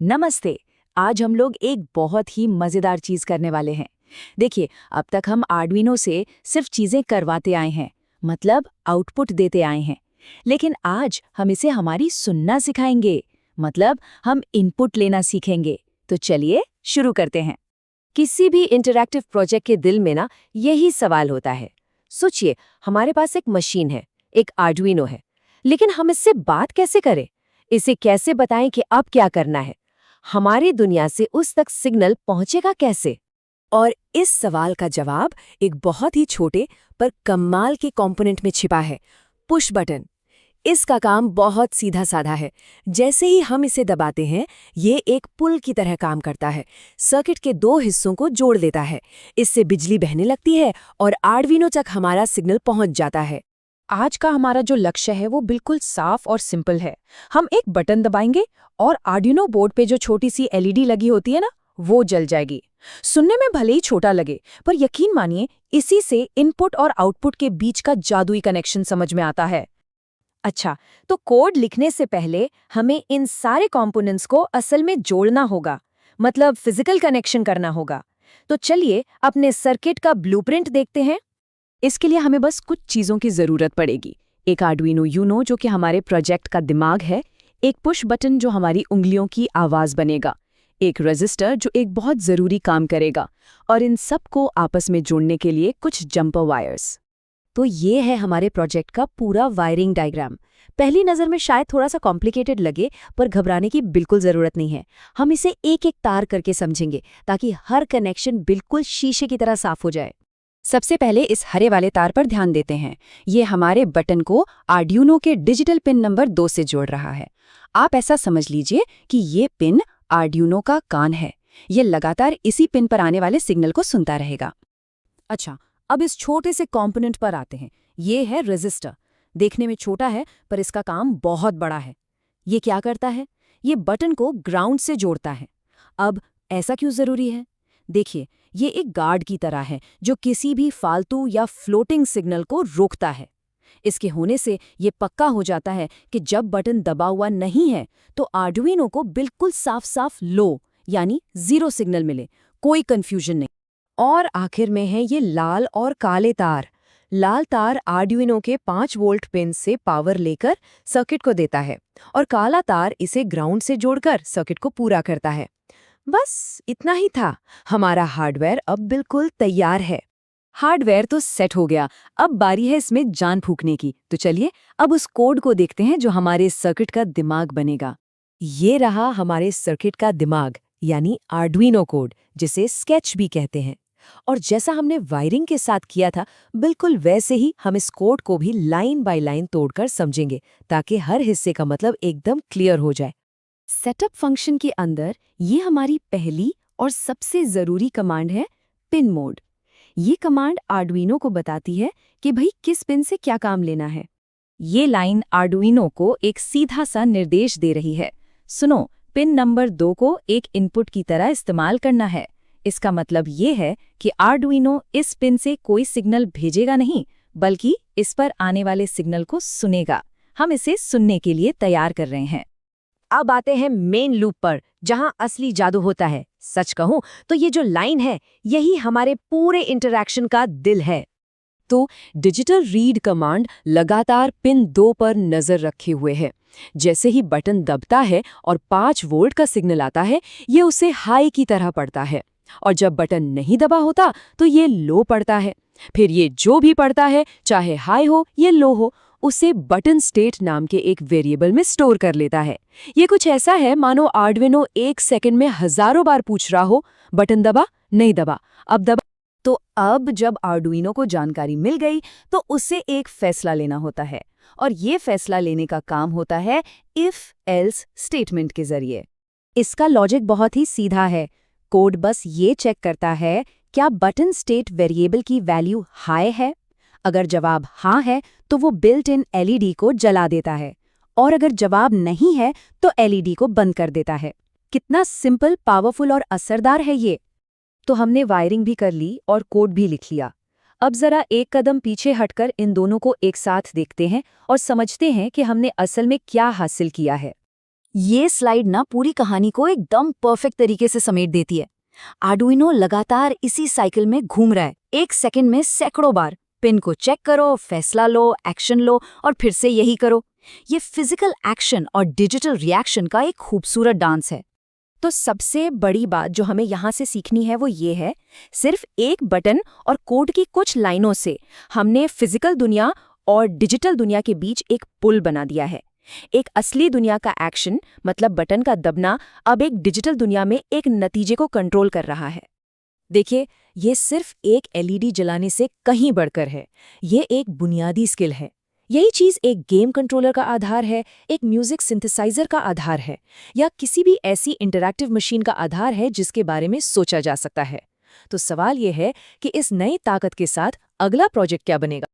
नमस्ते। आज हम लोग एक बहुत ही मज़ेदार चीज़ करने वाले हैं। देखिए, अब तक हम आर्डुइनो से सिर्फ चीज़ें करवाते आए हैं, मतलब आउटपुट देते आए हैं। लेकिन आज हम इसे हमारी सुनना सिखाएंगे, मतलब हम इनपुट लेना सीखेंगे। तो चलिए शुरू करते हैं। किसी भी इंटरैक्टिव प्रोजेक्ट के दिल में ना यही सवाल होता है। सोचिए, हमारे पास एक मशीन है, एक आर्डुइनो है, लेकिन हम इससे बात कैसे करें? इसे कैसे बताएं कि अब क्या करना है? हमारी दुनिया से उस तक सिग्नल पहुंचेगा कैसे? और इस सवाल का जवाब एक बहुत ही छोटे पर कमाल के कंपोनेंट में छिपा है, पुश बटन। इसका काम बहुत सीधा साधा है। जैसे ही हम इसे दबाते हैं, ये एक पुल की तरह काम करता है। सर्किट के दो हिस्सों को जोड़ देता है। इससे बिजली बहने लगती है और आर्डुइनो तक हमारा सिग्नल पहुंच जाता है। आज का हमारा जो लक्ष्य है वो बिल्कुल साफ और सिंपल है। हम एक बटन दबाएंगे और आर्डुइनो बोर्ड पे जो छोटी सी एलईडी लगी होती है ना, वो जल जाएगी। सुनने में भले ही छोटा लगे, पर यकीन मानिए इसी से इनपुट और आउटपुट के बीच का जादुई कनेक्शन समझ में आता है। अच्छा, तो कोड लिखने से पहले हमें इन सारे कंपोनेंट्स को असल में जोड़ना होगा, मतलब फिजिकल कनेक्शन करना होगा। तो चलिए अपने सर्किट का ब्लूप्रिंट देखते हैं। इसके लिए हमें बस कुछ चीज़ों की ज़रूरत पड़ेगी। एक आर्डुइनो यूनो जो कि हमारे प्रोजेक्ट का दिमाग है, एक पुश बटन जो हमारी उंगलियों की आवाज़ बनेगा, एक रजिस्टर जो एक बहुत ज़रूरी काम करेगा, और इन सब को आपस में जोड़ने के लिए कुछ जंपर वायर्स। तो ये है हमारे प्रोजेक्ट का पूरा वायरिंग डायग्राम। पहली नज़र में शायद थोड़ा सा कॉम्प्लिकेटेड लगे, पर घबराने की बिल्कुल ज़रूरत नहीं है। हम इसे एक एक तार करके समझेंगे ताकि हर कनेक्शन बिल्कुल शीशे की तरह साफ हो जाए। सबसे पहले इस हरे वाले तार पर ध्यान देते हैं। ये हमारे बटन को आर्डुइनो के डिजिटल पिन नंबर 2 से जोड़ रहा है। आप ऐसा समझ लीजिए कि ये पिन आर्डुइनो का कान है। ये लगातार इसी पिन पर आने वाले सिग्नल को सुनता रहेगा। अच्छा, अब इस छोटे से कंपोनेंट पर आते हैं। ये है रेजिस्टर। देखने में छोटा है, पर इसका काम बहुत बड़ा है। ये क्या करता है? ये बटन को ग्राउंड से जोड़ता है। अब ऐसा क्यों ज़रूरी है? देखिए, ये एक गार्ड की तरह है जो किसी भी फालतू या फ्लोटिंग सिग्नल को रोकता है। इसके होने से ये पक्का हो जाता है कि जब बटन दबा हुआ नहीं है तो आर्डुइनो को बिल्कुल साफ साफ लो यानी जीरो सिग्नल मिले, कोई कंफ्यूजन नहीं। और आखिर में है ये लाल और काले तार। लाल तार आर्डुइनो के 5 वोल्ट पिन से पावर लेकर सर्किट को देता है और काला तार इसे ग्राउंड से जोड़कर सर्किट को पूरा करता है। बस इतना ही था। हमारा हार्डवेयर अब बिल्कुल तैयार है। हार्डवेयर तो सेट हो गया, अब बारी है इसमें जान फूंकने की। तो चलिए अब उस कोड को देखते हैं जो हमारे सर्किट का दिमाग बनेगा। ये रहा हमारे सर्किट का दिमाग, यानी आर्डुइनो कोड, जिसे स्केच भी कहते हैं। और जैसा हमने वायरिंग के साथ किया था, बिल्कुल वैसे ही हम इस कोड को भी लाइन बाय लाइन तोड़कर समझेंगे, ताकि हर हिस्से का मतलब एकदम क्लियर हो जाए। सेटअप फंक्शन के अंदर ये हमारी पहली और सबसे ज़रूरी कमांड है, पिन मोड। ये कमांड आर्डुइनो को बताती है कि भाई किस पिन से क्या काम लेना है। ये लाइन आर्डुइनो को एक सीधा सा निर्देश दे रही है। सुनो, पिन नंबर 2 को एक इनपुट की तरह इस्तेमाल करना है। इसका मतलब ये है कि आर्डुइनो इस पिन से कोई सिग्नल भेजेगा नहीं, बल्कि इस पर आने वाले सिग्नल को सुनेगा। हम इसे सुनने के लिए तैयार कर रहे हैं। अब आते हैं मेन लूप पर, जहां असली जादू होता है। सच कहूं तो ये जो लाइन है, यही हमारे पूरे इंटरैक्शन का दिल है। तो डिजिटल रीड कमांड लगातार पिन 2 पर नजर रखे हुए है। जैसे ही बटन दबता है और 5 वोल्ट का सिग्नल आता है, ये उसे हाई की तरह पड़ता है, और जब बटन नहीं दबा होता तो ये लो पड़ता है। फिर ये जो भी पड़ता है, चाहे हाई हो या लो हो, उसे बटन स्टेट नाम के एक वेरिएबल में स्टोर कर लेता है। ये कुछ ऐसा है मानो आर्डुइनो 1 सेकंड में हजारों बार पूछ रहा हो, बटन दबा, नहीं दबा, अब दबा। तो अब जब आर्डुइनो को जानकारी मिल गई तो उसे एक फैसला लेना होता है, और ये फैसला लेने का काम होता है इफ एल्स स्टेटमेंट के जरिए। इसका लॉजिक बहुत ही सीधा है। कोड बस ये चेक करता है क्या बटन स्टेट वेरिएबल की वैल्यू हाई है। अगर जवाब हाँ है तो वो बिल्ट इन एलईडी को जला देता है, और अगर जवाब नहीं है तो एलईडी को बंद कर देता है। कितना सिंपल, पावरफुल और असरदार है ये। तो हमने वायरिंग भी कर ली और कोड भी लिख लिया। अब जरा एक कदम पीछे हटकर इन दोनों को एक साथ देखते हैं और समझते हैं कि हमने असल में क्या हासिल किया है। ये स्लाइड ना पूरी कहानी को एकदम परफेक्ट तरीके से समेट देती है। आर्डुइनो लगातार इसी साइकिल में घूम रहा है, एक सेकंड में सैकड़ों बार। पिन को चेक करो, फैसला लो, एक्शन लो और फिर से यही करो। ये फिजिकल एक्शन और डिजिटल रिएक्शन का एक खूबसूरत डांस है। तो सबसे बड़ी बात जो हमें यहाँ से सीखनी है वो ये है, सिर्फ एक बटन और कोड की कुछ लाइनों से हमने फिजिकल दुनिया और डिजिटल दुनिया के बीच एक पुल बना दिया है। एक असली दुनिया का एक्शन, मतलब बटन का दबना, अब एक डिजिटल दुनिया में एक नतीजे को कंट्रोल कर रहा है। देखिए, ये सिर्फ एक एलईडी जलाने से कहीं बढ़कर है। ये एक बुनियादी स्किल है। यही चीज़ एक गेम कंट्रोलर का आधार है, एक म्यूजिक सिंथेसाइजर का आधार है, या किसी भी ऐसी इंटरैक्टिव मशीन का आधार है जिसके बारे में सोचा जा सकता है। तो सवाल ये है कि इस नई ताकत के साथ अगला प्रोजेक्ट क्या बनेगा।